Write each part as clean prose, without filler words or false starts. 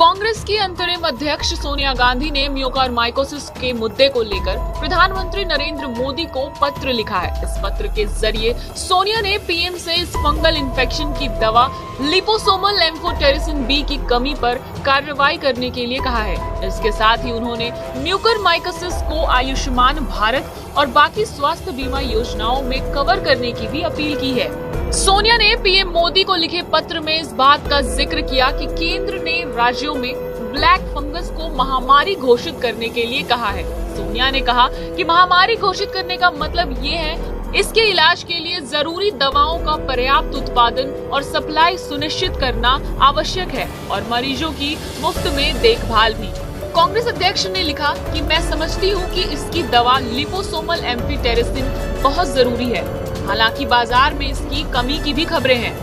कांग्रेस की अंतरिम अध्यक्ष सोनिया गांधी ने म्यूकरमाइकोसिस के मुद्दे को लेकर प्रधानमंत्री नरेंद्र मोदी को पत्र लिखा है। इस पत्र के जरिए सोनिया ने पीएम से इस फंगल इन्फेक्शन की दवा लिपोसोमल एम्फोटेरिसिन बी की कमी पर कार्रवाई करने के लिए कहा है। इसके साथ ही उन्होंने म्यूकरमाइकोसिस को आयुष्मान भारत और बाकी स्वास्थ्य बीमा योजनाओं में कवर करने की भी अपील की है। सोनिया ने पीएम मोदी को लिखे पत्र में इस बात का जिक्र किया कि केंद्र ने राज्यों में ब्लैक फंगस को महामारी घोषित करने के लिए कहा है। सोनिया ने कहा कि महामारी घोषित करने का मतलब ये है इसके इलाज के लिए जरूरी दवाओं का पर्याप्त उत्पादन और सप्लाई सुनिश्चित करना आवश्यक है और मरीजों की मुफ्त में देखभाल भी। कांग्रेस अध्यक्ष ने लिखा कि मैं समझती हूँ कि इसकी दवा लिपोसोमल एम्फोटेरिसिन बहुत जरूरी है। हालांकि बाजार में इसकी कमी की भी खबरें हैं।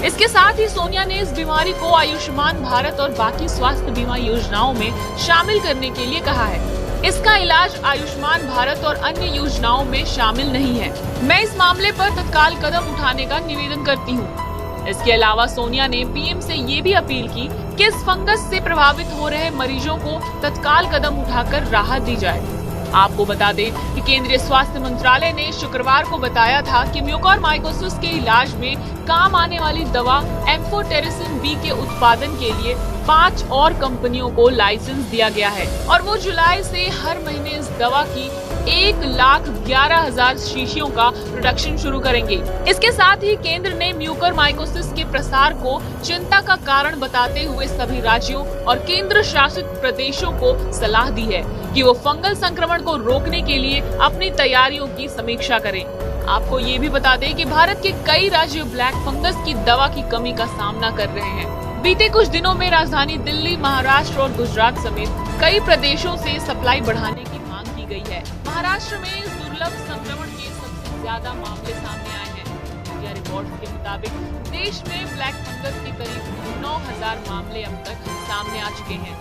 इसके साथ ही सोनिया ने इस बीमारी को आयुष्मान भारत और बाकी स्वास्थ्य बीमा योजनाओं में शामिल करने के लिए कहा है। इसका इलाज आयुष्मान भारत और अन्य योजनाओं में शामिल नहीं है। मैं इस मामले पर तत्काल कदम उठाने का निवेदन करती हूँ। इसके अलावा सोनिया ने पीएम से ये भी अपील की कि इस फंगस से प्रभावित हो रहे मरीजों को तत्काल कदम उठाकर राहत दी जाए। आपको बता दें कि केंद्रीय स्वास्थ्य मंत्रालय ने शुक्रवार को बताया था कि म्यूकरमाइकोसिस के इलाज में काम आने वाली दवा एम्फोटेरिसिन बी के उत्पादन के लिए 5 और कंपनियों को लाइसेंस दिया गया है और वो जुलाई से हर महीने इस दवा की 1,11,000 शीशियों का प्रोडक्शन शुरू करेंगे। इसके साथ ही केंद्र ने म्यूकरमाइकोसिस के प्रसार को चिंता का कारण बताते हुए सभी राज्यों और केंद्र शासित प्रदेशों को सलाह दी है कि वो फंगल संक्रमण को रोकने के लिए अपनी तैयारियों की समीक्षा करें। आपको ये भी बता दें कि भारत के कई राज्य ब्लैक फंगस की दवा की कमी का सामना कर रहे हैं। बीते कुछ दिनों में राजधानी दिल्ली, महाराष्ट्र और गुजरात समेत कई प्रदेशों से सप्लाई बढ़ाने की मांग की गई है। महाराष्ट्र में इस दुर्लभ संक्रमण के सबसे ज्यादा मामले सामने आए हैं। मीडिया रिपोर्ट्स के मुताबिक देश में ब्लैक फंगस के करीब 9,000 मामले अब तक सामने आ चुके हैं।